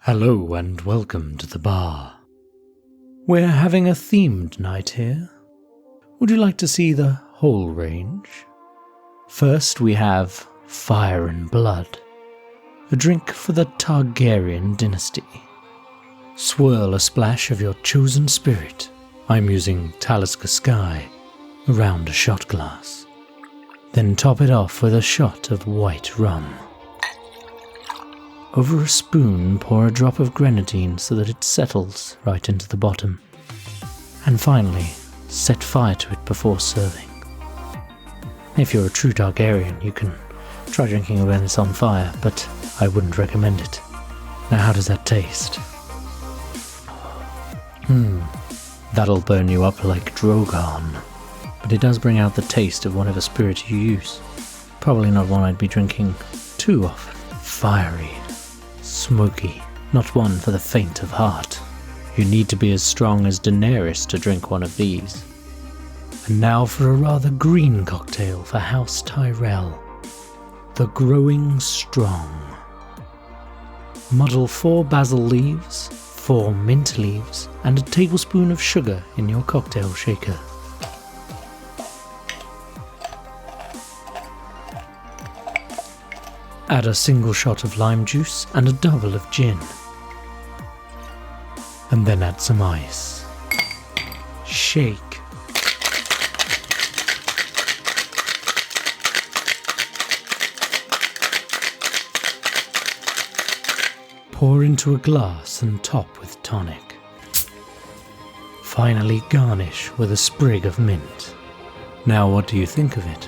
Hello and welcome to the bar. We're having a themed night here. Would you like to see the whole range? First we have Fire and Blood, a drink for the Targaryen dynasty. Swirl a splash of your chosen spirit, I'm using Talisker Sky, around a shot glass. Then top it off with a shot of white rum. Over a spoon, pour a drop of grenadine so that it settles right into the bottom. And finally, set fire to it before serving. If you're a true Targaryen, you can try drinking it when it's on fire, but I wouldn't recommend it. Now how does that taste? That'll burn you up like Drogon. But it does bring out the taste of whatever spirit you use. Probably not one I'd be drinking too often. Fiery. Smoky, not one for the faint of heart. You need to be as strong as Daenerys to drink one of these. And now for a rather green cocktail for House Tyrell. The Growing Strong. Muddle 4 basil leaves, 4 mint leaves, and a tablespoon of sugar in your cocktail shaker. Add a single shot of lime juice and a double of gin. And then add some ice. Shake. Pour into a glass and top with tonic. Finally garnish with a sprig of mint. Now what do you think of it?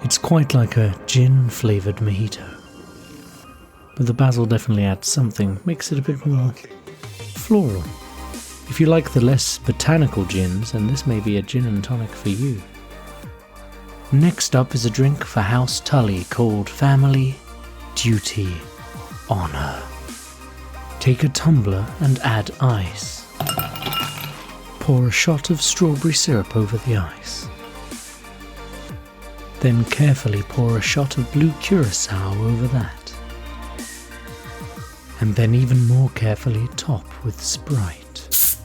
It's quite like a gin-flavoured mojito. But the basil definitely adds something, makes it a bit more floral. If you like the less botanical gins, then this may be a gin and tonic for you. Next up is a drink for House Tully called Family, Duty, Honour. Take a tumbler and add ice. Pour a shot of strawberry syrup over the ice. Then carefully pour a shot of blue curacao over that. And then even more carefully top with Sprite.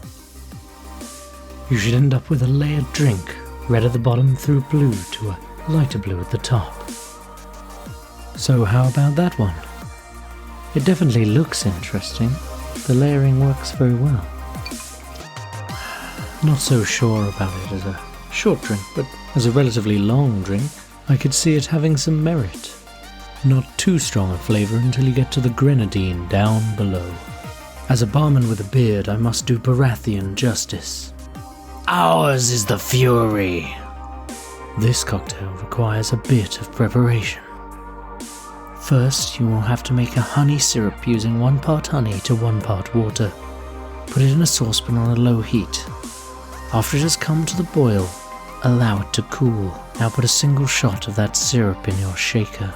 You should end up with a layered drink, red at the bottom through blue to a lighter blue at the top. So how about that one? It definitely looks interesting. The layering works very well. Not so sure about it as a short drink, but as a relatively long drink, I could see it having some merit. Not too strong a flavour until you get to the grenadine down below. As a barman with a beard, I must do Baratheon justice. Ours is the fury! This cocktail requires a bit of preparation. First, you will have to make a honey syrup using 1 part honey to 1 part water. Put it in a saucepan on a low heat. After it has come to the boil, allow it to cool. Now put a single shot of that syrup in your shaker.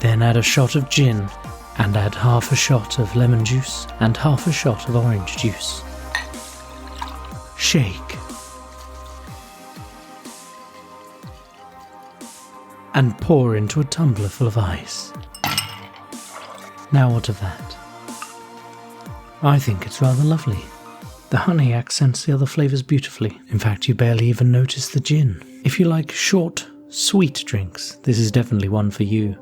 Then add a shot of gin and add half a shot of lemon juice and half a shot of orange juice. Shake. And pour into a tumbler full of ice. Now what of that? I think it's rather lovely. The honey accents the other flavours beautifully. In fact, you barely even notice the gin. If you like short, sweet drinks, this is definitely one for you.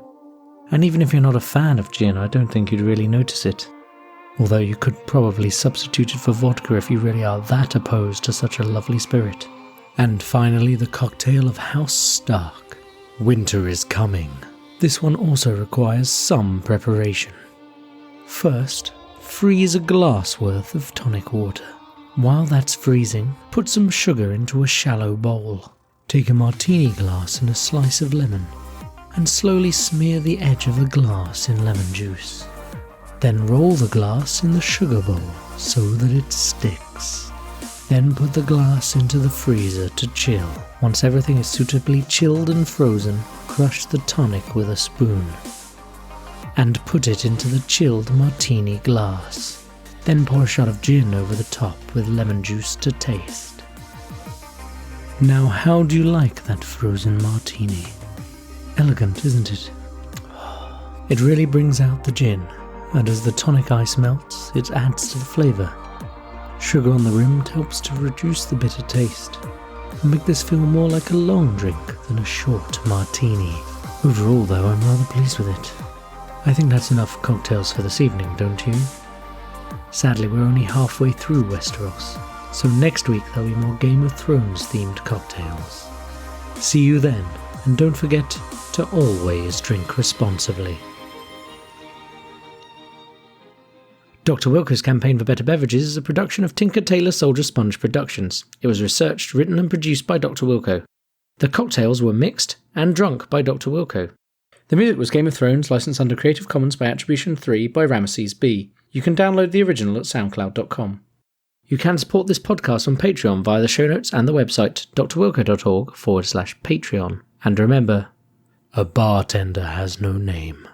And even if you're not a fan of gin, I don't think you'd really notice it. Although you could probably substitute it for vodka if you really are that opposed to such a lovely spirit. And finally, the cocktail of House Stark. Winter is coming. This one also requires some preparation. First, freeze a glass worth of tonic water. While that's freezing, put some sugar into a shallow bowl. Take a martini glass and a slice of lemon, and slowly smear the edge of the glass in lemon juice. Then roll the glass in the sugar bowl so that it sticks. Then put the glass into the freezer to chill. Once everything is suitably chilled and frozen, crush the tonic with a spoon and put it into the chilled martini glass. Then pour a shot of gin over the top with lemon juice to taste. Now how do you like that frozen martini? Elegant, isn't it? It really brings out the gin, and as the tonic ice melts, it adds to the flavour. Sugar on the rim helps to reduce the bitter taste and make this feel more like a long drink than a short martini. Overall though, I'm rather pleased with it. I think that's enough cocktails for this evening, don't you? Sadly, we're only halfway through Westeros, so next week there'll be more Game of Thrones themed cocktails. See you then, and don't forget to always drink responsibly. Dr. Wilko's Campaign for Better Beverages is a production of Tinker Tailor Soldier Sponge Productions. It was researched, written and produced by Dr. Wilko. The cocktails were mixed and drunk by Dr. Wilko. The music was Game of Thrones, licensed under Creative Commons by Attribution 3 by Ramesses B. You can download the original at soundcloud.com. You can support this podcast on Patreon via the show notes and the website drwilko.org/Patreon. And remember, a bartender has no name.